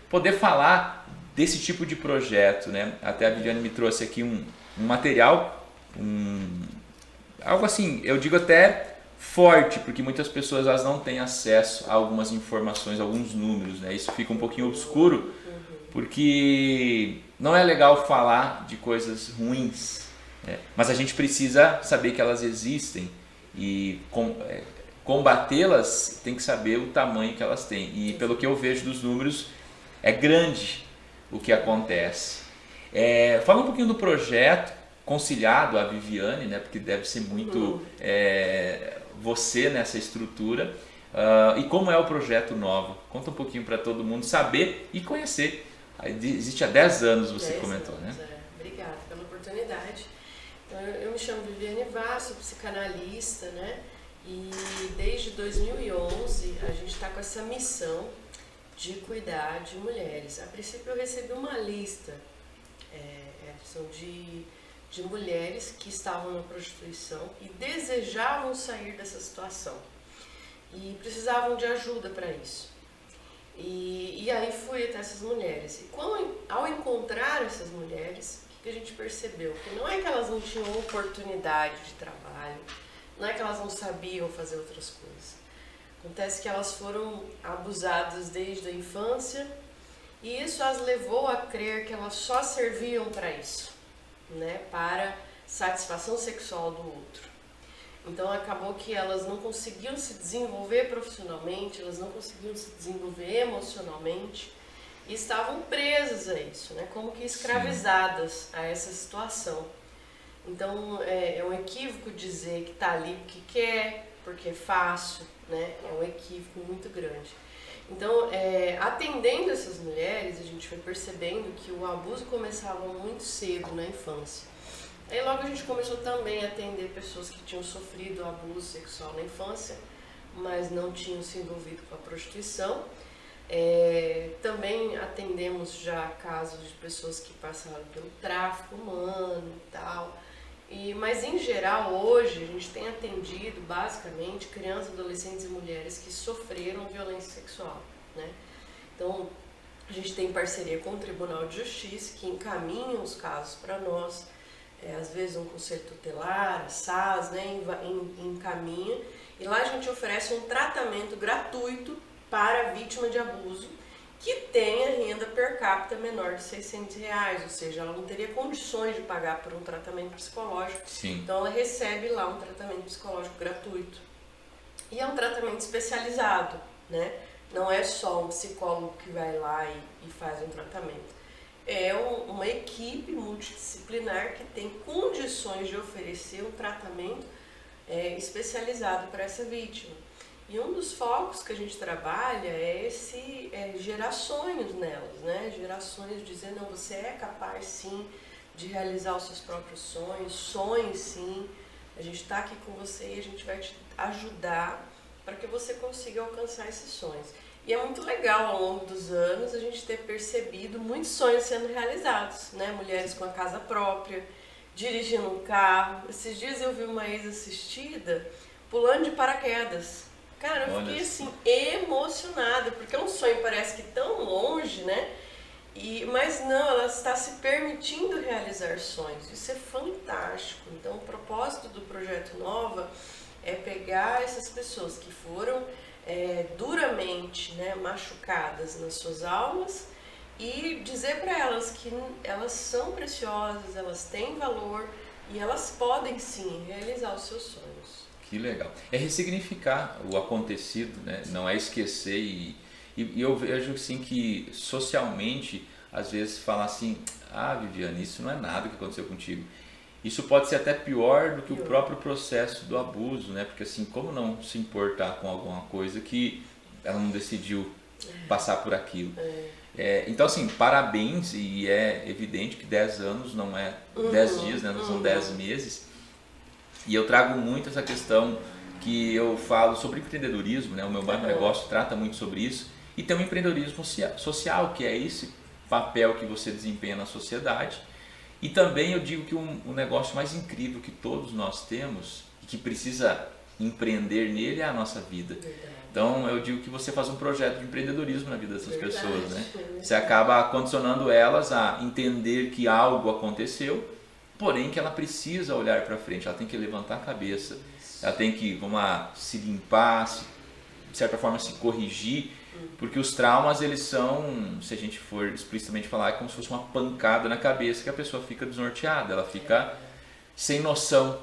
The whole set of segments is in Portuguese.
poder falar desse tipo de projeto, né? Até a Viviane me trouxe aqui um material, algo assim, eu digo até forte, porque muitas pessoas elas não têm acesso a algumas informações, alguns números, né? Isso fica um pouquinho obscuro, porque não é legal falar de coisas ruins, né? Mas a gente precisa saber que elas existem e combatê-las tem que saber o tamanho que elas têm. E pelo que eu vejo dos números, é grande o que acontece. Fala um pouquinho do projeto conciliado à Viviane, né? Porque deve ser muito você nessa estrutura. E como é o projeto Nova? Conta um pouquinho para todo mundo saber e conhecer. Existe há 10 anos, você 10 comentou, anos, né? Obrigada pela oportunidade. Então, eu me chamo Viviane Vaz, sou psicanalista, né? E desde 2011 a gente está com essa missão de cuidar de mulheres. A princípio eu recebi uma lista de mulheres que estavam na prostituição e desejavam sair dessa situação e precisavam de ajuda para isso. E aí fui até essas mulheres. E ao encontrar essas mulheres, o que a gente percebeu? Que não é que elas não tinham oportunidade de trabalho, não é que elas não sabiam fazer outras coisas. Acontece que elas foram abusadas desde a infância e isso as levou a crer que elas só serviam para isso, né? Para satisfação sexual do outro. Então acabou que elas não conseguiam se desenvolver profissionalmente, elas não conseguiam se desenvolver emocionalmente e estavam presas a isso, né? Como que escravizadas a essa situação. Então é um equívoco dizer que está ali porque quer, porque é fácil, né? É um equívoco muito grande. Então, atendendo essas mulheres, a gente foi percebendo que o abuso começava muito cedo na infância. Aí logo a gente começou também a atender pessoas que tinham sofrido abuso sexual na infância, mas não tinham se envolvido com a prostituição. Também atendemos já casos de pessoas que passaram pelo tráfico humano e tal. Mas em geral hoje a gente tem atendido basicamente crianças, adolescentes e mulheres que sofreram violência sexual, né? Então a gente tem parceria com o Tribunal de Justiça que encaminha os casos para nós. Às vezes um conselho tutelar, a SAS, né, encaminha, e lá a gente oferece um tratamento gratuito para a vítima de abuso que tenha renda per capita menor de R$600, ou seja, ela não teria condições de pagar por um tratamento psicológico. Sim. Então ela recebe lá um tratamento psicológico gratuito. E é um tratamento especializado, né? Não é só um psicólogo que vai lá e faz um tratamento. É uma equipe multidisciplinar que tem condições de oferecer um tratamento especializado para essa vítima. E um dos focos que a gente trabalha é gerar sonhos nelas, né? Gerar sonhos, dizer, não, você é capaz sim de realizar os seus próprios sonhos, sonhe sim, a gente está aqui com você e a gente vai te ajudar para que você consiga alcançar esses sonhos. E é muito legal ao longo dos anos a gente ter percebido muitos sonhos sendo realizados, né? Mulheres com a casa própria, dirigindo um carro. Esses dias eu vi uma ex-assistida pulando de paraquedas. Cara, eu fiquei assim, emocionada, porque é um sonho parece que tão longe, né? Mas não, ela está se permitindo realizar sonhos. Isso é fantástico. Então o propósito do Projeto Nova é pegar essas pessoas que foram duramente, né, machucadas nas suas almas e dizer para elas que elas são preciosas, elas têm valor e elas podem sim realizar os seus sonhos. Que legal. É ressignificar o acontecido, né? Não é esquecer e eu vejo assim que socialmente às vezes falar assim, Viviane, isso não é nada que aconteceu contigo. Isso pode ser até pior do que o próprio processo do abuso, né? Porque assim, como não se importar com alguma coisa que ela não decidiu passar por aquilo. Então assim, parabéns, e é evidente que 10 anos não é 10 dias, né? Não são 10 meses. E eu trago muito essa questão que eu falo sobre empreendedorismo, né? O meu bairro negócio trata muito sobre isso. E tem um empreendedorismo social, que é esse papel que você desempenha na sociedade. E também eu digo que o negócio mais incrível que todos nós temos e que precisa empreender nele é a nossa vida. Verdade. Então eu digo que você faz um projeto de empreendedorismo na vida dessas pessoas, né? Verdade. Você acaba condicionando elas a entender que algo aconteceu, porém que ela precisa olhar para frente, ela tem que levantar a cabeça, ela tem que, vamos lá, se limpar, de certa forma se corrigir, porque os traumas, eles são, se a gente for explicitamente falar, é como se fosse uma pancada na cabeça que a pessoa fica desnorteada, ela fica sem noção,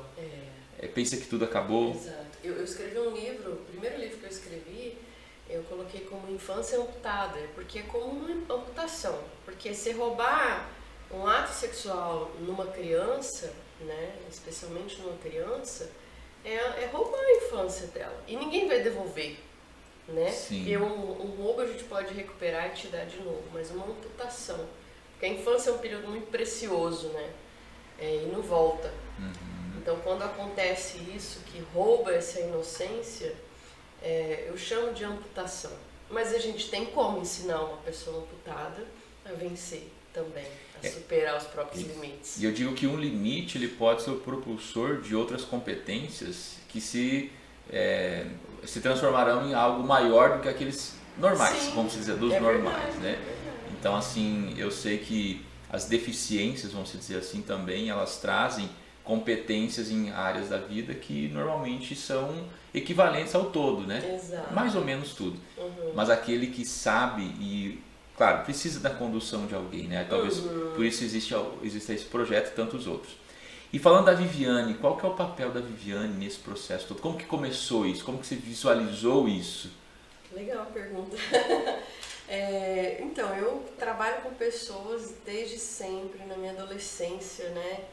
pensa que tudo acabou. Exato. Eu escrevi um livro, o primeiro livro que eu escrevi, eu coloquei como Infância Amputada, porque é como uma amputação, porque se roubar um ato sexual numa criança, né, especialmente numa criança, é roubar a infância dela, e ninguém vai devolver. Né? Sim. E um roubo a gente pode recuperar e te dar de novo, mas uma amputação, porque a infância é um período muito precioso, né? E não volta. Então quando acontece isso, que rouba essa inocência, eu chamo de amputação. Mas a gente tem como ensinar uma pessoa amputada a vencer também, a superar os próprios limites. E eu digo que um limite, ele pode ser o propulsor de outras competências que se transformarão em algo maior do que aqueles normais, Sim, vamos dizer, dos normais, né? Então, assim, eu sei que as deficiências, vamos dizer assim, também, elas trazem competências em áreas da vida que normalmente são equivalentes ao todo, né? Exato. Mais ou menos tudo. Mas aquele que sabe e, claro, precisa da condução de alguém, né? Talvez por isso exista esse projeto e tantos outros. E falando da Viviane, qual que é o papel da Viviane nesse processo todo? Como que começou isso? Como que você visualizou isso? Legal a pergunta. Então, eu trabalho com pessoas desde sempre, na minha adolescência, né?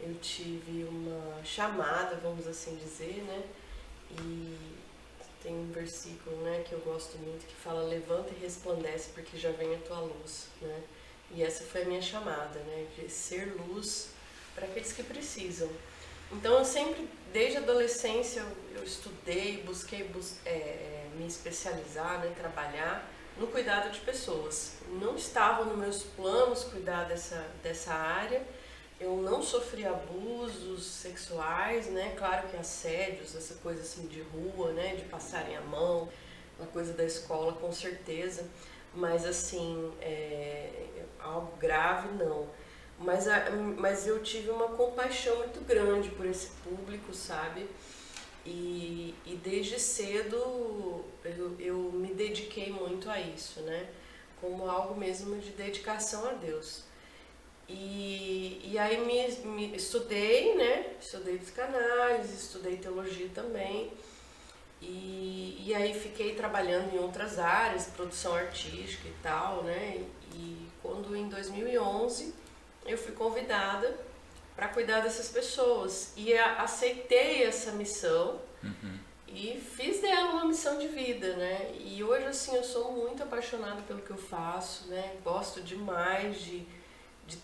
Eu tive uma chamada, vamos assim dizer, né? E tem um versículo, né, que eu gosto muito, que fala: levanta e resplandece, porque já vem a tua luz, né? E essa foi a minha chamada, né? De ser luz para aqueles que precisam. Então eu sempre, desde a adolescência, eu estudei, busquei me especializar, né, trabalhar no cuidado de pessoas. Não estava nos meus planos cuidar dessa área. Eu não sofri abusos sexuais, né? Claro que assédios, essa coisa assim de rua, né? De passarem a mão, uma coisa da escola, com certeza. Mas assim, algo grave, não. Mas eu tive uma compaixão muito grande por esse público, sabe? E desde cedo eu me dediquei muito a isso, né? Como algo mesmo de dedicação a Deus. E aí estudei, né? Estudei psicanálise, estudei teologia também. E aí fiquei trabalhando em outras áreas, produção artística e tal, né? E quando em 2011 eu fui convidada para cuidar dessas pessoas e aceitei essa missão e fiz dela uma missão de vida, né? E hoje assim eu sou muito apaixonada pelo que eu faço, né? Gosto demais de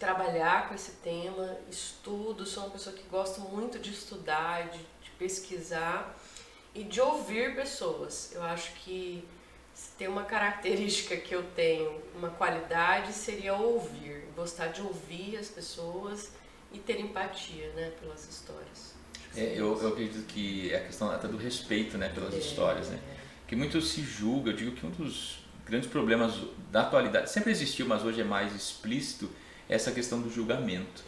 trabalhar com esse tema, estudo, sou uma pessoa que gosta muito de estudar, de pesquisar e de ouvir pessoas. Eu acho que se tem uma característica que eu tenho, uma qualidade, seria ouvir, gostar de ouvir as pessoas e ter empatia, né, pelas histórias. Eu acredito que é a questão até do respeito, né, pelas histórias, né? Que muito se julga. Eu digo que um dos grandes problemas da atualidade, sempre existiu, mas hoje é mais explícito, é essa questão do julgamento.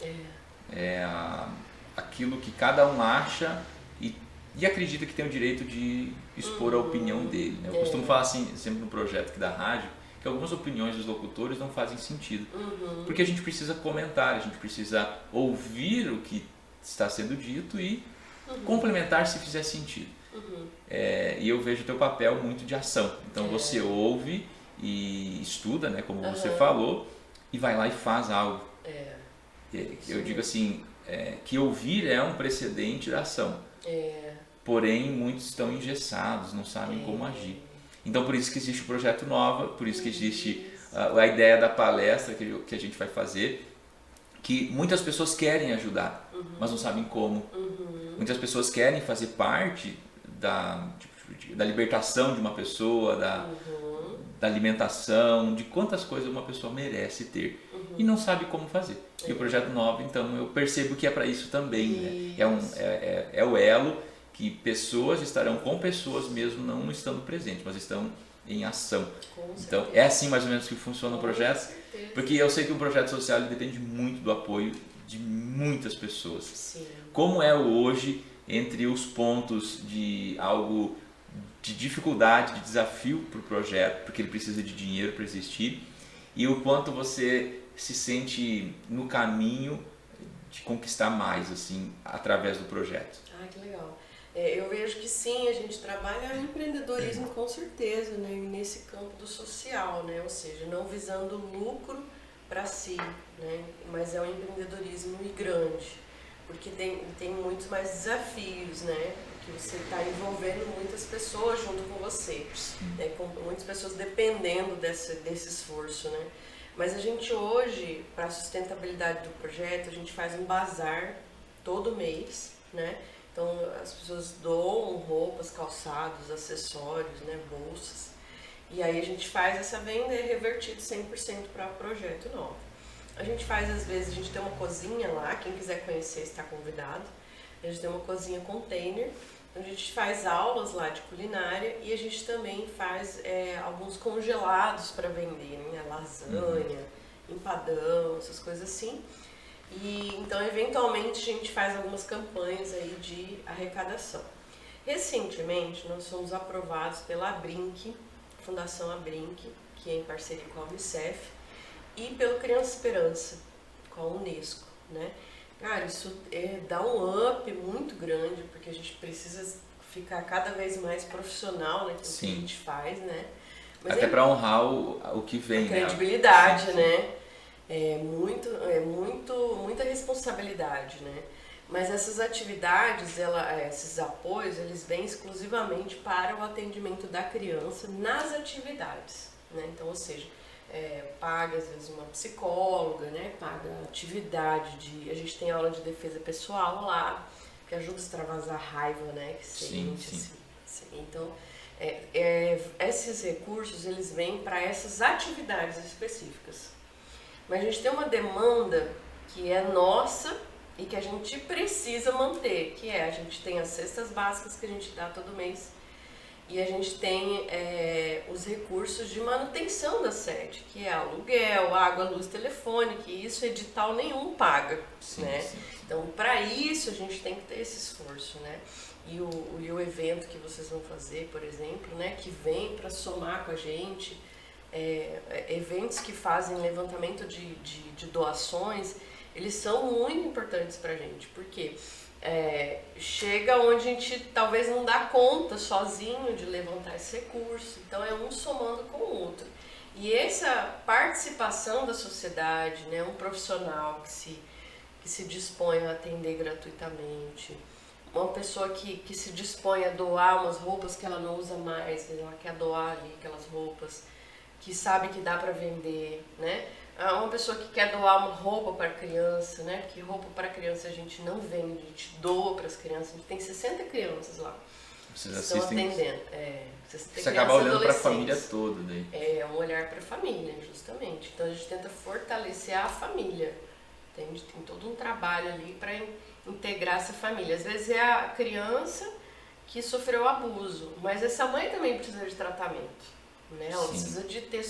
Aquilo que cada um acha e acredita que tem o direito de expor a opinião dele, né? Eu costumo falar assim, sempre no projeto aqui da rádio, que algumas opiniões dos locutores não fazem sentido. Porque a gente precisa comentar, a gente precisa ouvir o que está sendo dito e complementar se fizer sentido. E eu vejo o teu papel muito de ação. Então você ouve e estuda, né, como você falou, e vai lá e faz algo. Eu digo assim, que ouvir é um precedente da ação. Porém, muitos estão engessados, não sabem como agir. Então, por isso que existe o Projeto Nova, por isso que existe a ideia da palestra que a gente vai fazer, que muitas pessoas querem ajudar, mas não sabem como. Muitas pessoas querem fazer parte da libertação de uma pessoa, da alimentação, de quantas coisas uma pessoa merece ter e não sabe como fazer. E o Projeto Nova, então, eu percebo que é para isso também, né? É o elo que pessoas estarão com pessoas mesmo não estando presentes, mas estão em ação. Então é assim mais ou menos que funciona o projeto, porque eu sei que um projeto social ele depende muito do apoio de muitas pessoas. Sim. Como é hoje entre os pontos de algo de dificuldade, de desafio para o projeto, porque ele precisa de dinheiro para existir, e o quanto você se sente no caminho de conquistar mais, assim, através do projeto. Ah, que legal. Eu vejo que sim, a gente trabalha empreendedorismo com certeza, né? Nesse campo do social, né? Ou seja, não visando lucro para si, né? Mas é um empreendedorismo grande, porque tem muitos mais desafios, né? Que você está envolvendo muitas pessoas junto com você, né? Com muitas pessoas dependendo desse esforço, né? Mas a gente hoje, para a sustentabilidade do projeto, a gente faz um bazar todo mês, né? Então as pessoas doam roupas, calçados, acessórios, né? Bolsas. E aí a gente faz essa venda e é revertido 100% para o projeto novo. A gente faz, às vezes, a gente tem uma cozinha lá, quem quiser conhecer está convidado. A gente tem uma cozinha container, onde a gente faz aulas lá de culinária e a gente também faz alguns congelados para vender, né? Lasanha, empadão, essas coisas assim. E então, eventualmente, a gente faz algumas campanhas aí de arrecadação. Recentemente, nós fomos aprovados pela Abrinq, Fundação Abrinq, que é em parceria com a Unicef, e pelo Criança Esperança, com a Unesco, né? Cara, isso dá um up muito grande, porque a gente precisa ficar cada vez mais profissional naquilo que a gente faz, né? Mas até para honrar o que vem, a credibilidade, né? Muita responsabilidade, né? Mas essas atividades, esses apoios, eles vêm exclusivamente para o atendimento da criança nas atividades, né? Então, ou seja, paga às vezes uma psicóloga, né? Paga atividade a gente tem aula de defesa pessoal lá, que ajuda a extravasar a raiva, né? Que sente, assim. Então, esses recursos, eles vêm para essas atividades específicas. Mas a gente tem uma demanda que é nossa e que a gente precisa manter, que a gente tem as cestas básicas que a gente dá todo mês e a gente tem os recursos de manutenção da sede, que é aluguel, água, luz, telefone, que isso edital nenhum paga, né? Sim. Então, para isso, a gente tem que ter esse esforço, né? E o evento que vocês vão fazer, por exemplo, né, que vem para somar com a gente, eventos que fazem levantamento de doações, eles são muito importantes para a gente, porque chega onde a gente talvez não dá conta sozinho de levantar esse recurso, então é um somando com o outro. E essa participação da sociedade, né, um profissional que se dispõe a atender gratuitamente, uma pessoa que se dispõe a doar umas roupas que ela não usa mais, ela quer doar ali aquelas roupas, que sabe que dá para vender, né? Uma pessoa que quer doar uma roupa para criança, né? Porque roupa para criança a gente não vende, a gente doa para as crianças. A gente tem 60 crianças lá. Vocês estão atendendo. Você acaba olhando para a família toda, daí. É um olhar para a família, justamente. Então a gente tenta fortalecer a família. Entende? Tem todo um trabalho ali para integrar essa família. Às vezes é a criança que sofreu abuso, mas essa mãe também precisa de tratamento. Né? Ela precisa de ter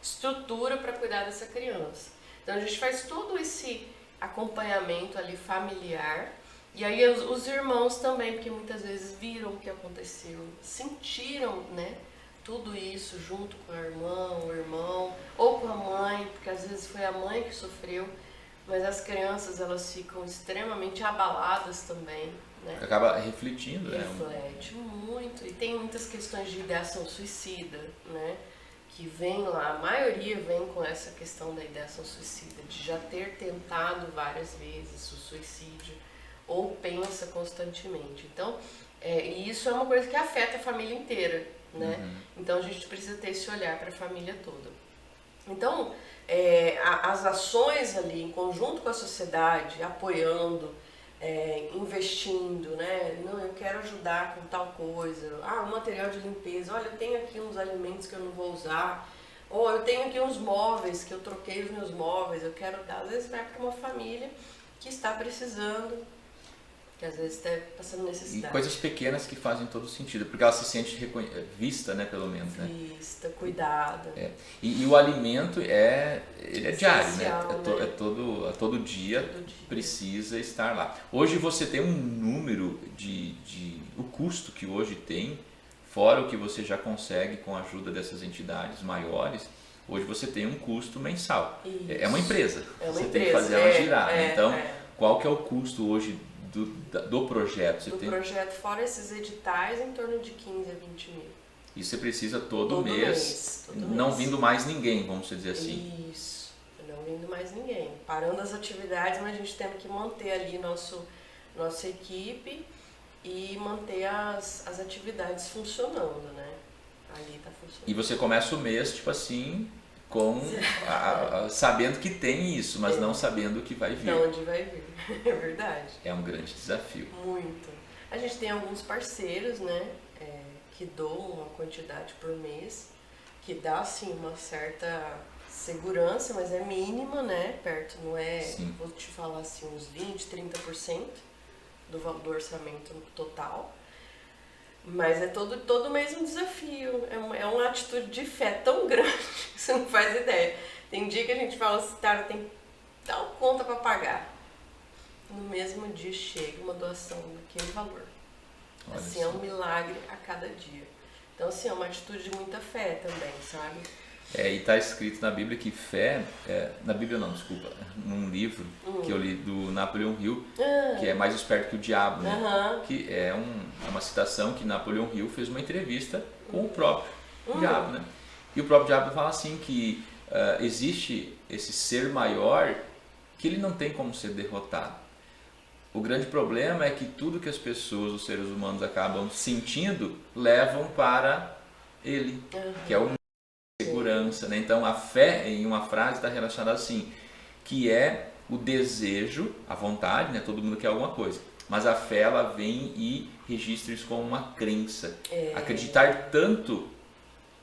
estrutura para cuidar dessa criança. Então a gente faz todo esse acompanhamento ali familiar. E aí os irmãos também, porque muitas vezes viram o que aconteceu, sentiram, né, tudo isso junto com a irmã, o irmão, ou com a mãe, porque às vezes foi a mãe que sofreu, mas as crianças elas ficam extremamente abaladas também. Né? Acaba refletindo, Reflete muito. E tem muitas questões de ideação suicida, né? Que vem lá, a maioria vem com essa questão da ideação suicida, de já ter tentado várias vezes o suicídio, ou pensa constantemente. Então, e isso é uma coisa que afeta a família inteira, né? Então a gente precisa ter esse olhar para a família toda. Então, as ações ali, em conjunto com a sociedade, apoiando, investindo, né? Não, eu quero ajudar com tal coisa. Um material de limpeza. Olha, eu tenho aqui uns alimentos que eu não vou usar. Ou eu tenho aqui uns móveis que eu troquei os meus móveis. Eu quero dar. Às vezes vai para uma família que está precisando Que às vezes está passando E necessidade. coisas pequenas que fazem todo sentido, porque ela se sente vista, né, pelo menos, né? Vista, cuidado. E o alimento ele é diário, né? Essencial, né? Todo dia Todo dia. precisa estar lá. Hoje você tem um número o custo que hoje tem, fora o que você já consegue com a ajuda dessas entidades maiores, hoje você tem um custo mensal. É uma empresa, você tem que fazer ela girar. Então, qual que é o custo hoje do projeto? Você Do projeto, fora esses editais, em torno de 15 a 20 mil. E você precisa todo mês, não mês. vindo mais ninguém, vamos dizer assim. Isso, não vindo mais ninguém. Parando as atividades, mas a gente tendo que manter ali nossa equipe e manter as atividades funcionando, né? Ali tá funcionando. E você começa o mês, tipo assim, sabendo que tem isso, mas não sabendo o que vai vir. De onde vai vir, é verdade. É um grande desafio. Muito. A gente tem alguns parceiros, né, que doam uma quantidade por mês, que dá, assim, uma certa segurança, mas é mínima, né, perto, não é, Sim. vou te falar assim, uns 20, 30% do orçamento total. Mas é todo mês um desafio, é uma atitude de fé tão grande que você não faz ideia. Tem dia que a gente fala assim, cara, tem tal conta para pagar. No mesmo dia chega uma doação daquele valor. Olha Assim, é só. um milagre a cada dia. Então, assim, é uma atitude de muita fé também, sabe? E está escrito na Bíblia que fé, na Bíblia não, desculpa, num livro que eu li do Napoleon Hill, que é Mais Esperto que o Diabo, né? Que é uma citação que Napoleon Hill fez uma entrevista com o próprio diabo, né? E o próprio diabo fala assim que existe esse ser maior que ele não tem como ser derrotado. O grande problema é que tudo que as pessoas, os seres humanos acabam sentindo, levam para ele, que é o segurança, né? Então a fé, em uma frase, está relacionada assim, que é o desejo, a vontade, né? Todo mundo quer alguma coisa, mas a fé ela vem e registra isso como uma crença, acreditar tanto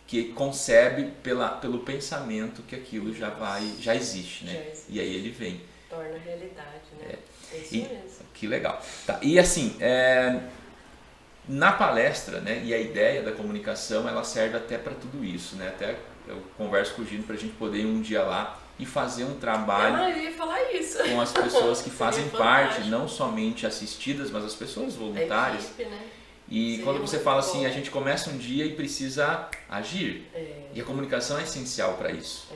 que concebe pelo pensamento que aquilo já existe, né? Já existe. E aí ele vem. Torna realidade, né? É isso mesmo. Que legal. Tá, e assim, na palestra, né, e a ideia da comunicação, ela serve até para tudo isso, né? Até eu converso com o Gino para a gente poder ir um dia lá e fazer um trabalho Eu ia falar isso. com as pessoas que fazem Seria parte, fantástico. não somente assistidas, mas as pessoas voluntárias. A equipe, né? E Seria quando você muito fala bom. assim, a gente começa um dia e precisa agir. E a comunicação é essencial para isso.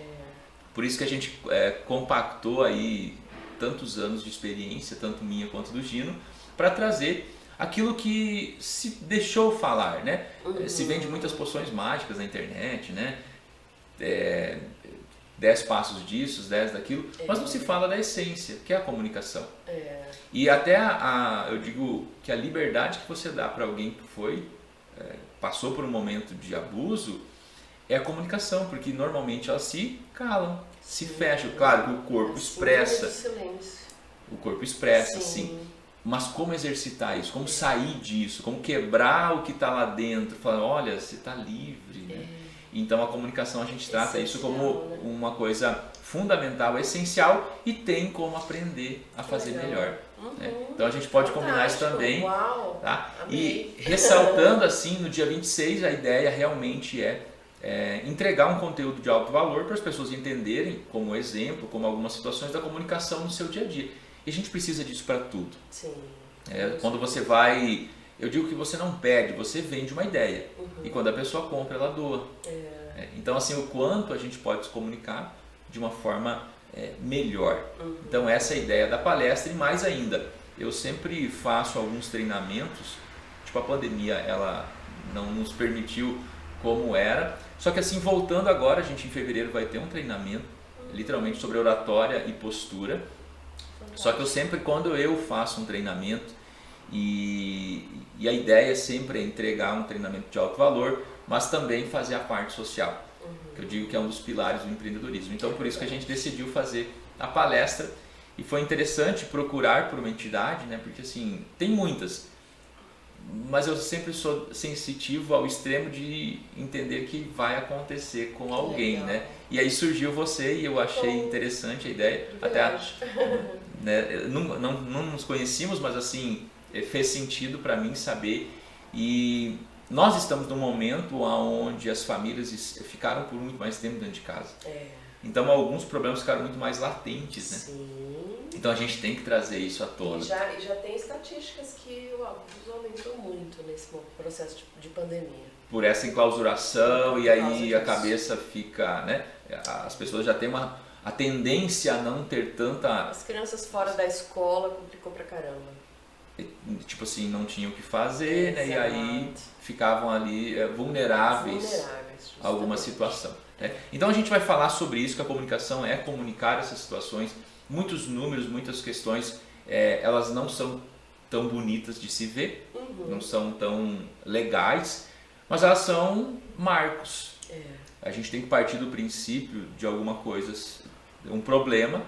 Por isso que a gente compactou aí tantos anos de experiência, tanto minha quanto do Gino, para trazer aquilo que se deixou falar, né? Se vende muitas poções mágicas na internet, né? 10 passos disso, 10 daquilo, mas não se fala da essência, que é a comunicação. E até eu digo que a liberdade que você dá para alguém que passou por um momento de abuso é a comunicação, porque normalmente elas se calam, se fecham. Claro que o corpo expressa. O corpo expressa, sim. Mas como exercitar isso? Como sair disso? Como quebrar o que está lá dentro? Falar, olha, você está livre. Né? Então a comunicação a gente trata isso como uma coisa fundamental, essencial e tem como aprender a fazer melhor. Né? Então a gente pode combinar isso também. Tá? E ressaltando assim, no dia 26 a ideia realmente é entregar um conteúdo de alto valor para as pessoas entenderem como exemplo, como algumas situações da comunicação no seu dia a dia. E a gente precisa disso para tudo. Sim. Quando você vai, eu digo que você não pede, você vende uma ideia. E quando a pessoa compra, ela doa. Então assim, o quanto a gente pode se comunicar de uma forma melhor. Então essa é a ideia da palestra. E mais ainda, eu sempre faço alguns treinamentos, tipo a pandemia, ela não nos permitiu como era. Só que assim, voltando agora, a gente em fevereiro vai ter um treinamento, literalmente sobre oratória e postura. Só que eu sempre, quando eu faço um treinamento, e a ideia sempre é entregar um treinamento de alto valor, mas também fazer a parte social, que eu digo que é um dos pilares do empreendedorismo. Então por isso que a gente decidiu fazer a palestra, e foi interessante procurar por uma entidade, né? Porque assim, tem muitas, mas eu sempre sou sensitivo ao extremo de entender que vai acontecer com alguém, né? E aí surgiu você e eu achei interessante a ideia. Até, né, não nos conhecíamos, mas assim, fez sentido para mim saber. E nós estamos num momento onde as famílias ficaram por muito mais tempo dentro de casa. Então alguns problemas ficaram muito mais latentes, né? Sim. Então a gente tem que trazer isso à tona. E já tem estatísticas que o abuso aumentou muito nesse processo de pandemia. Por essa enclausuração, e aí a disso. cabeça fica, né? As pessoas já têm a tendência a não ter tanta... As crianças fora da escola complicou pra caramba. Tipo assim, não tinham o que fazer, né? E aí Exato. ficavam ali vulneráveis a alguma situação. Né? Então a gente vai falar sobre isso, que a comunicação é comunicar essas situações. Muitos números, muitas questões, elas não são tão bonitas de se ver, não são tão legais, mas elas são marcos. A gente tem que partir do princípio de alguma coisa, um problema,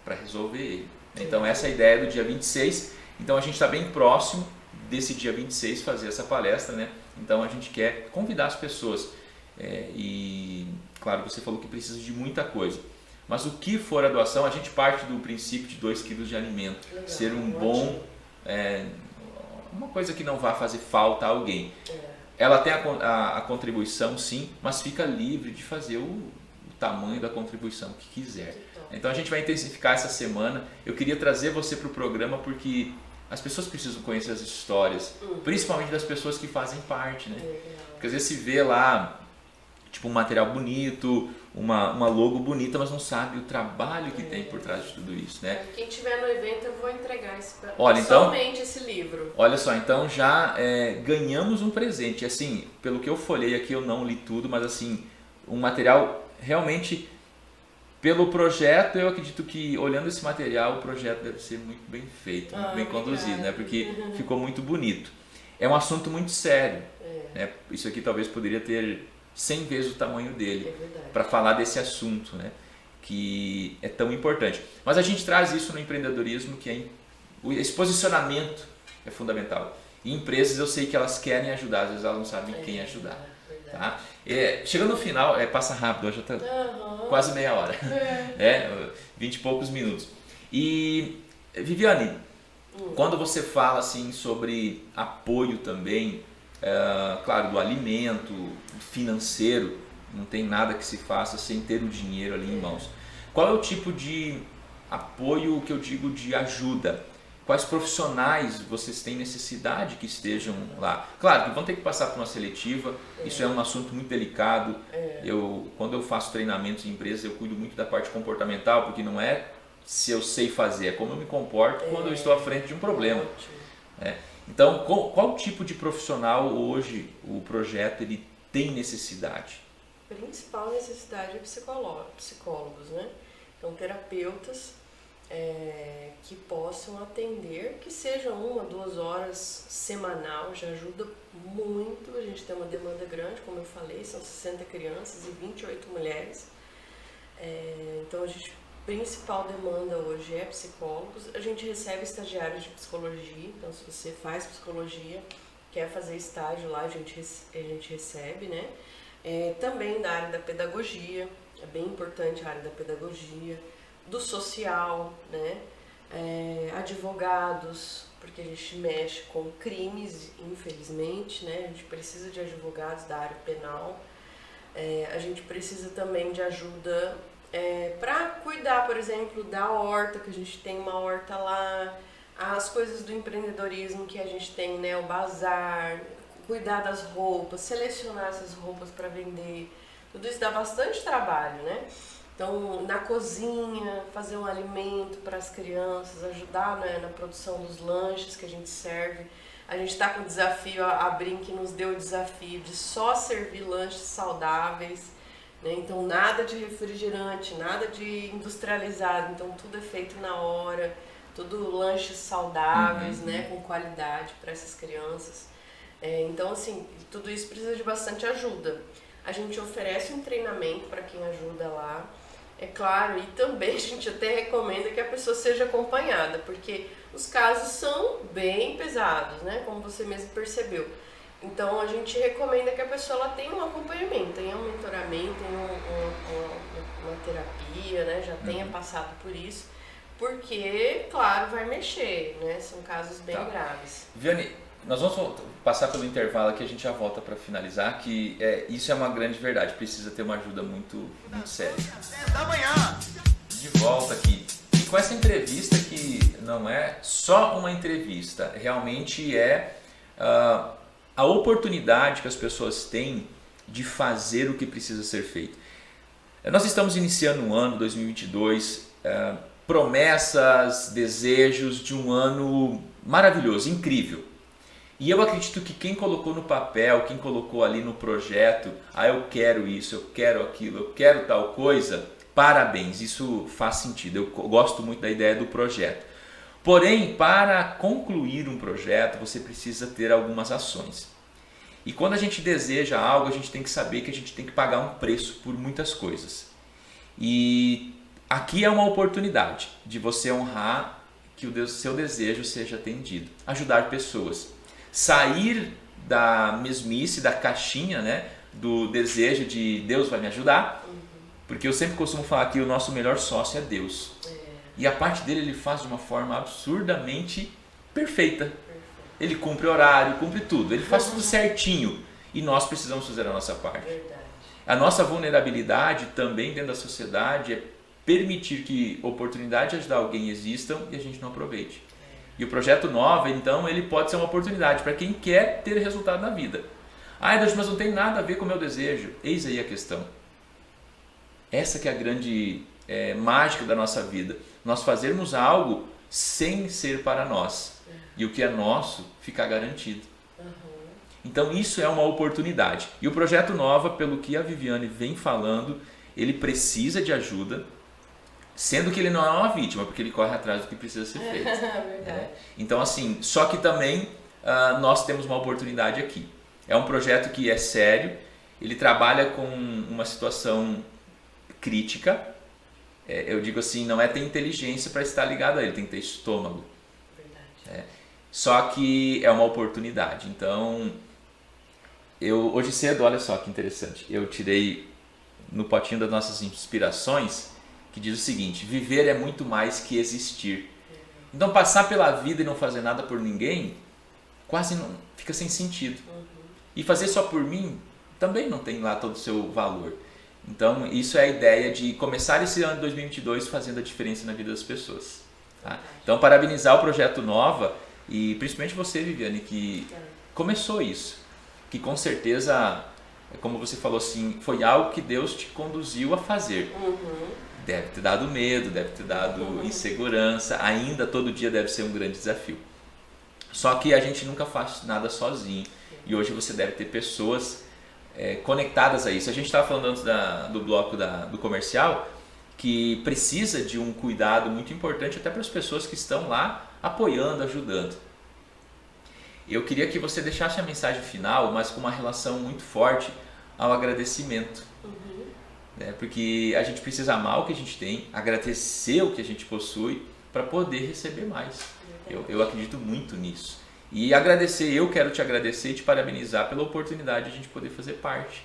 para resolver ele. Então essa é a ideia do dia 26. Então a gente está bem próximo desse dia 26 fazer essa palestra, né? Então a gente quer convidar as pessoas. E claro, você falou que precisa de muita coisa. Mas o que for a doação, a gente parte do princípio de 2 quilos de alimento. Legal, ser um bom... uma coisa que não vá fazer falta a alguém. Ela tem a contribuição, sim, mas fica livre de fazer o tamanho da contribuição que quiser. Então a gente vai intensificar essa semana. Eu queria trazer você para o programa porque as pessoas precisam conhecer as histórias, principalmente das pessoas que fazem parte, né? Porque às vezes se vê lá tipo um material bonito, uma logo bonita, mas não sabe o trabalho que tem por trás de tudo isso, né? Quem tiver no evento eu vou entregar somente esse livro. Olha só, então já ganhamos um presente. Assim, pelo que eu folhei aqui, eu não li tudo, mas assim, um material realmente... Pelo projeto, eu acredito que olhando esse material, o projeto deve ser muito bem feito, muito bem conduzido, né? Porque ficou muito bonito. É um assunto muito sério. Né? Isso aqui talvez poderia ter 100 vezes o tamanho dele para falar desse assunto, né? Que é tão importante. Mas a gente traz isso no empreendedorismo, que esse posicionamento é fundamental. E empresas, eu sei que elas querem ajudar, às vezes elas não sabem quem ajudar. Tá? Chegando no final, passa rápido, hoje já está quase meia hora, 20 e poucos minutos. E Viviane, quando você fala assim sobre apoio também, claro, do alimento, financeiro, não tem nada que se faça sem ter o dinheiro ali em mãos. Qual é o tipo de apoio que eu digo de ajuda? Quais profissionais vocês têm necessidade que estejam lá? Claro que vão ter que passar por uma seletiva, isso é um assunto muito delicado. Quando eu faço treinamentos em empresas, eu cuido muito da parte comportamental, porque não é se eu sei fazer, é como eu me comporto quando eu estou à frente de um problema. Então, qual tipo de profissional hoje o projeto ele tem necessidade? A principal necessidade é psicólogos, né? Então, terapeutas que possam atender, que sejam 1 a 2 horas semanal, já ajuda muito. A gente tem uma demanda grande, como eu falei, são 60 crianças e 28 mulheres. Então a principal demanda hoje é psicólogos. A gente recebe estagiários de psicologia, então se você faz psicologia, quer fazer estágio lá, a gente recebe, né? Também da área da pedagogia, é bem importante a área da pedagogia, do social, né? Advogados, porque a gente mexe com crimes, infelizmente, né? A gente precisa de advogados da área penal. A gente precisa também de ajuda para cuidar, por exemplo, da horta, que a gente tem uma horta lá, as coisas do empreendedorismo que a gente tem, né? O bazar, cuidar das roupas, selecionar essas roupas para vender. Tudo isso dá bastante trabalho, né? Então, na cozinha, fazer um alimento para as crianças, ajudar, né, na produção dos lanches que a gente serve. A gente está com o desafio, a Brinq nos deu o desafio de só servir lanches saudáveis, né? Então, nada de refrigerante, nada de industrializado. Então, tudo é feito na hora, tudo lanches saudáveis, né, com qualidade para essas crianças. Então, assim, tudo isso precisa de bastante ajuda. A gente oferece um treinamento para quem ajuda lá. É claro, e também a gente até recomenda que a pessoa seja acompanhada, porque os casos são bem pesados, né? Como você mesmo percebeu. Então a gente recomenda que a pessoa ela tenha um acompanhamento, tenha um mentoramento, tenha uma terapia, né? Já tenha passado por isso, porque, claro, vai mexer, né? São casos bem Tá. graves. Viane, nós vamos passar pelo intervalo aqui, a gente já volta para finalizar, que isso é uma grande verdade, precisa ter uma ajuda muito séria. De volta aqui, e com essa entrevista que não é só uma entrevista, realmente é a oportunidade que as pessoas têm de fazer o que precisa ser feito. Nós estamos iniciando um ano, 2022, promessas, desejos de um ano maravilhoso, incrível. E eu acredito que quem colocou no papel, quem colocou ali no projeto, eu quero isso, eu quero aquilo, eu quero tal coisa, parabéns, isso faz sentido. Eu gosto muito da ideia do projeto. Porém, para concluir um projeto, você precisa ter algumas ações. E quando a gente deseja algo, a gente tem que saber que a gente tem que pagar um preço por muitas coisas. E aqui é uma oportunidade de você honrar que o seu desejo seja atendido. Ajudar pessoas. Sair da mesmice, da caixinha, né, do desejo de Deus vai me ajudar. Porque eu sempre costumo falar que o nosso melhor sócio é Deus. E a parte dele ele faz de uma forma absurdamente perfeita. Ele cumpre horário, cumpre tudo. Ele faz tudo certinho. E nós precisamos fazer a nossa parte. Verdade. A nossa vulnerabilidade também dentro da sociedade é permitir que oportunidade de ajudar alguém existam e a gente não aproveite. E o Projeto Nova, então, ele pode ser uma oportunidade para quem quer ter resultado na vida. Deus, mas não tem nada a ver com o meu desejo. Eis aí a questão. Essa que é a grande mágica da nossa vida. Nós fazermos algo sem ser para nós. E o que é nosso ficar garantido. Então isso é uma oportunidade. E o Projeto Nova, pelo que a Viviane vem falando, ele precisa de ajuda, sendo que ele não é uma vítima, porque ele corre atrás do que precisa ser feito. Verdade. Então assim, só que também nós temos uma oportunidade aqui. É um projeto que é sério, ele trabalha com uma situação crítica. Eu digo assim, não é ter inteligência para estar ligado a ele, tem que ter estômago. Só que é uma oportunidade. Então, hoje cedo, olha só que interessante, eu tirei no potinho das nossas inspirações, que diz o seguinte: viver é muito mais que existir. Então, passar pela vida e não fazer nada por ninguém, quase não fica sem sentido. E fazer só por mim, também não tem lá todo o seu valor. Então, isso é a ideia de começar esse ano de 2022 fazendo a diferença na vida das pessoas. Tá? Então, parabenizar o Projeto Nova. E principalmente você, Viviane, que começou isso, que com certeza, como você falou assim, foi algo que Deus te conduziu a fazer. Deve ter dado medo, deve ter dado insegurança, ainda todo dia deve ser um grande desafio. Só que a gente nunca faz nada sozinho e hoje você deve ter pessoas conectadas a isso. A gente estava falando antes do bloco do comercial, que precisa de um cuidado muito importante até para as pessoas que estão lá apoiando, ajudando. Eu queria que você deixasse a mensagem final, mas com uma relação muito forte ao agradecimento. Porque a gente precisa amar o que a gente tem, agradecer o que a gente possui para poder receber mais. Eu acredito muito nisso. E agradecer, eu quero te agradecer e te parabenizar pela oportunidade de a gente poder fazer parte.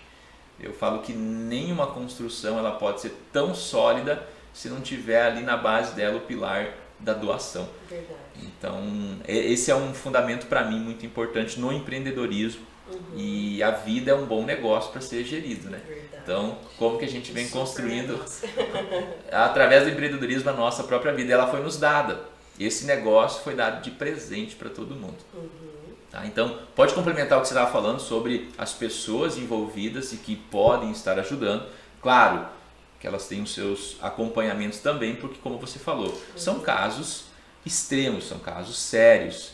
Eu falo que nenhuma construção ela pode ser tão sólida se não tiver ali na base dela o pilar da doação. Verdade. Então, esse é um fundamento para mim muito importante no empreendedorismo. E a vida é um bom negócio para ser gerido, né? Verdade. Então, como que a gente vem construindo através do empreendedorismo a nossa própria vida? Ela foi nos dada. Esse negócio foi dado de presente para todo mundo. Tá? Então, pode complementar o que você estava falando sobre as pessoas envolvidas e que podem estar ajudando. Claro que elas têm os seus acompanhamentos também, porque como você falou, são casos extremos, são casos sérios.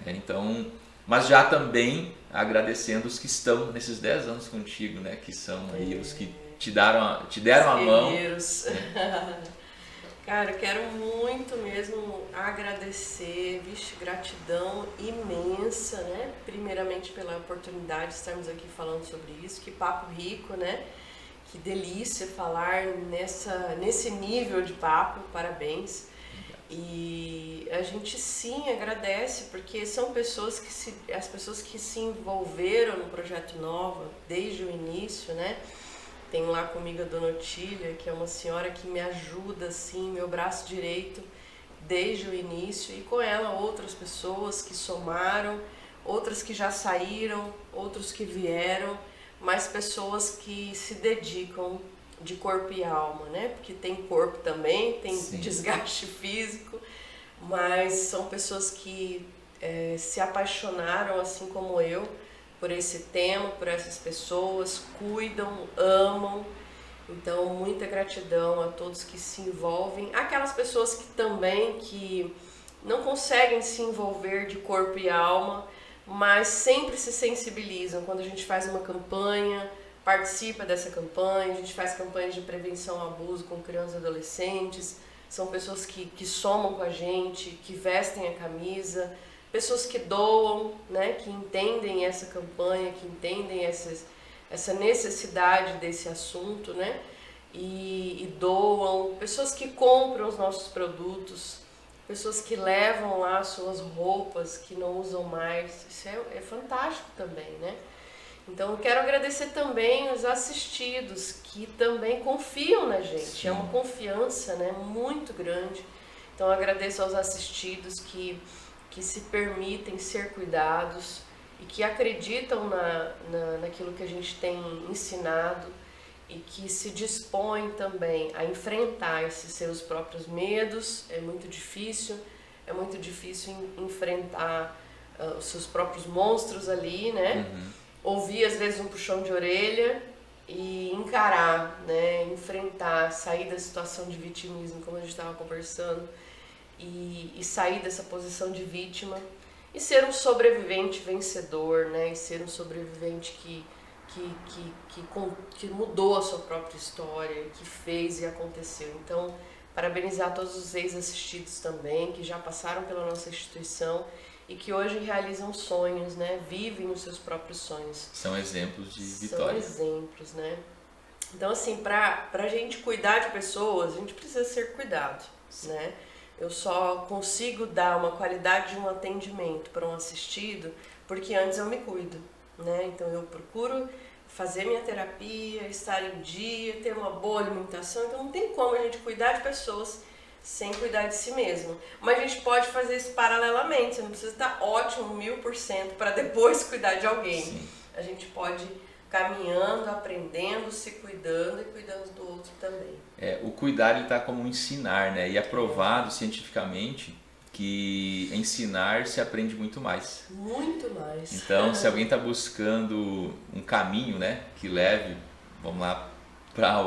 Então, mas já também agradecendo os que estão nesses 10 anos contigo, né? Que são aí os que te deram a mão. Cara, eu quero muito mesmo agradecer, gratidão imensa, né? Primeiramente pela oportunidade de estarmos aqui falando sobre isso, que papo rico, né? Que delícia falar nesse nível de papo, parabéns. E a gente sim agradece, porque são as pessoas que se envolveram no Projeto Nova desde o início, né? Tenho lá comigo a Dona Otília, que é uma senhora que me ajuda, assim, meu braço direito, desde o início, e com ela outras pessoas que somaram, outras que já saíram, outros que vieram, mas pessoas que se dedicam de corpo e alma, né? Porque tem corpo também, tem Sim. desgaste físico, mas são pessoas que se apaixonaram, assim como eu, por esse tema, por essas pessoas, cuidam, amam. Então, muita gratidão a todos que se envolvem. Aquelas pessoas que também que não conseguem se envolver de corpo e alma, mas sempre se sensibilizam quando a gente faz uma campanha, participa dessa campanha, a gente faz campanhas de prevenção ao abuso com crianças e adolescentes. São pessoas que somam com a gente, que vestem a camisa, pessoas que doam, né, que entendem essa campanha, que entendem essa necessidade desse assunto, né, e doam, pessoas que compram os nossos produtos, pessoas que levam lá suas roupas que não usam mais. Isso é fantástico também, né? Então eu quero agradecer também os assistidos que também confiam na gente. Sim. É uma confiança, né, muito grande. Então eu agradeço aos assistidos que se permitem ser cuidados e que acreditam naquilo que a gente tem ensinado e que se dispõem também a enfrentar esses seus próprios medos. É muito difícil enfrentar os seus próprios monstros ali, né? Ouvir às vezes um puxão de orelha e encarar, né? Enfrentar, sair da situação de vitimismo, como a gente estava conversando, e sair dessa posição de vítima e ser um sobrevivente vencedor, né? E ser um sobrevivente que mudou a sua própria história, que fez e aconteceu. Então, parabenizar todos os ex-assistidos também, que já passaram pela nossa instituição e que hoje realizam sonhos, né? Vivem os seus próprios sonhos. São exemplos de vitória. São exemplos, né? Então, assim, pra gente cuidar de pessoas, a gente precisa ser cuidado, né? Eu só consigo dar uma qualidade de um atendimento para um assistido porque antes eu me cuido, né? Então eu procuro fazer minha terapia, estar em dia, ter uma boa alimentação. Então não tem como a gente cuidar de pessoas sem cuidar de si mesmo. Mas a gente pode fazer isso paralelamente. Você não precisa estar ótimo 1000% para depois cuidar de alguém. Sim. A gente pode caminhando, aprendendo, se cuidando e cuidando do outro também. O cuidar está como um ensinar, né? E é provado cientificamente que ensinar se aprende muito mais. Muito mais. Então, se alguém está buscando um caminho, né, que leve, vamos lá, para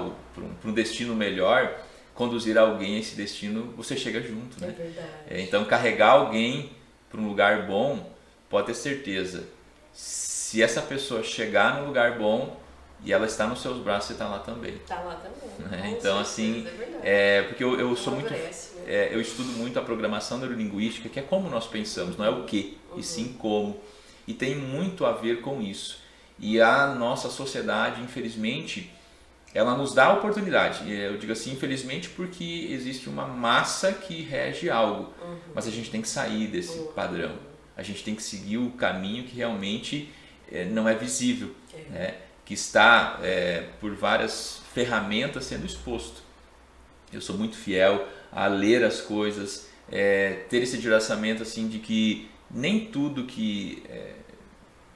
um destino melhor, conduzir alguém a esse destino, você chega junto, né? É verdade. Então, carregar alguém para um lugar bom, pode ter certeza, se essa pessoa chegar num lugar bom e ela está nos seus braços, você está lá também. Está lá também. Né? Então, assim, porque eu sou muito, eu estudo muito a programação neurolinguística, que é como nós pensamos, não é o que, e sim como. E tem muito a ver com isso. E a nossa sociedade, infelizmente, ela nos dá a oportunidade. Eu digo assim, infelizmente, porque existe uma massa que rege algo, mas a gente tem que sair desse padrão. A gente tem que seguir o caminho que realmente não é visível, né? Que está por várias ferramentas sendo exposto. Eu sou muito fiel a ler as coisas, ter esse direcionamento assim, de que nem tudo que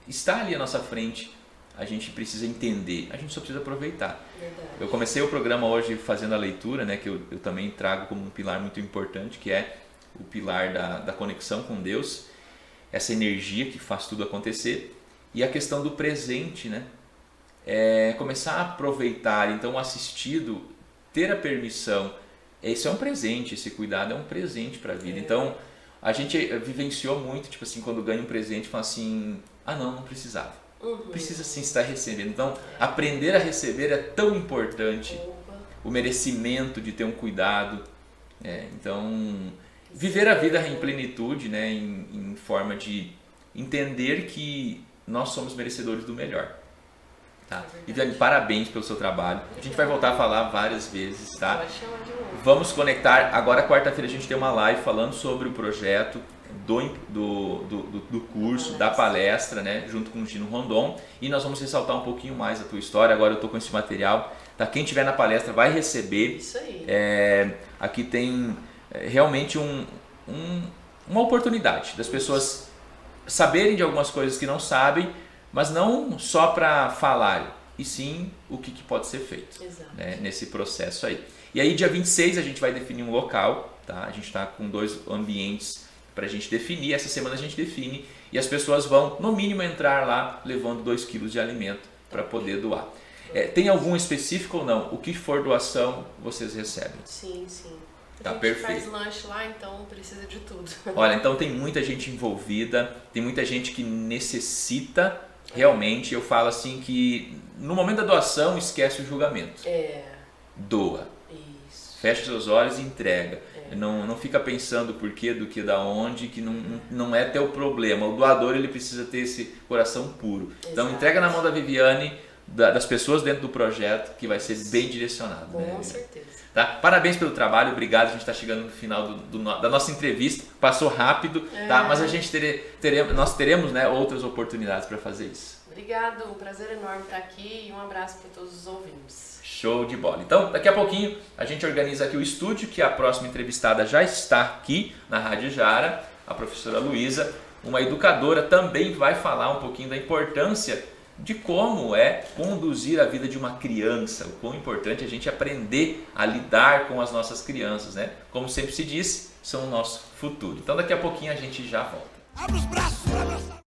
está ali à nossa frente a gente precisa entender, a gente só precisa aproveitar. Verdade. Eu comecei o programa hoje fazendo a leitura, né, que eu também trago como um pilar muito importante, que é o pilar da conexão com Deus, essa energia que faz tudo acontecer, e a questão do presente, né? Começar a aproveitar, então o assistido, ter a permissão, esse é um presente, esse cuidado é um presente para a vida. Então a gente vivenciou muito, tipo assim, quando ganha um presente, fala assim, não precisava. Precisa sim estar recebendo. Então aprender a receber é tão importante, o merecimento de ter um cuidado. Então viver a vida em plenitude, né, em forma de entender que nós somos merecedores do melhor. Tá? Viviane, parabéns pelo seu trabalho. A gente vai voltar a falar várias vezes, tá? Vamos conectar. Agora, quarta-feira, a gente tem uma live falando sobre o projeto do curso, da palestra, né? Junto com o Gino Rondon. E nós vamos ressaltar um pouquinho mais a tua história. Agora eu estou com esse material. Tá? Quem estiver na palestra vai receber. Isso aí. Aqui tem realmente uma oportunidade das pessoas saberem de algumas coisas que não sabem, mas não só para falar, e sim o que pode ser feito, né, nesse processo aí. E aí dia 26 a gente vai definir um local, tá? A gente está com 2 ambientes para a gente definir, essa semana a gente define e as pessoas vão no mínimo entrar lá levando 2 kg de alimento para poder doar. Tem algum específico ou não? O que for doação vocês recebem? Sim. Tá, a gente perfeito. faz lanche lá, então precisa de tudo. Olha, então tem muita gente envolvida, tem muita gente que necessita. Realmente, eu falo assim que no momento da doação, esquece o julgamento. Doa. Isso. Fecha seus olhos e entrega. Não fica pensando por quê, do que, da onde, que não é teu problema. O doador ele precisa ter esse coração puro. Então entrega na mão da Viviane, das pessoas dentro do projeto, que vai ser bem direcionado. Com certeza. Tá? Parabéns pelo trabalho, obrigado. A gente está chegando no final da nossa entrevista. Passou rápido, tá? Mas a gente nós teremos, né, outras oportunidades para fazer isso. Obrigado, um prazer enorme estar aqui e um abraço para todos os ouvintes. Show de bola. Então, daqui a pouquinho a gente organiza aqui o estúdio, que a próxima entrevistada já está aqui na Rádio Jara, a professora Luísa, uma educadora, também vai falar um pouquinho da importância de como é conduzir a vida de uma criança, o quão importante é a gente aprender a lidar com as nossas crianças, né? Como sempre se diz, são o nosso futuro. Então daqui a pouquinho a gente já volta. Abre os braços para abraçar.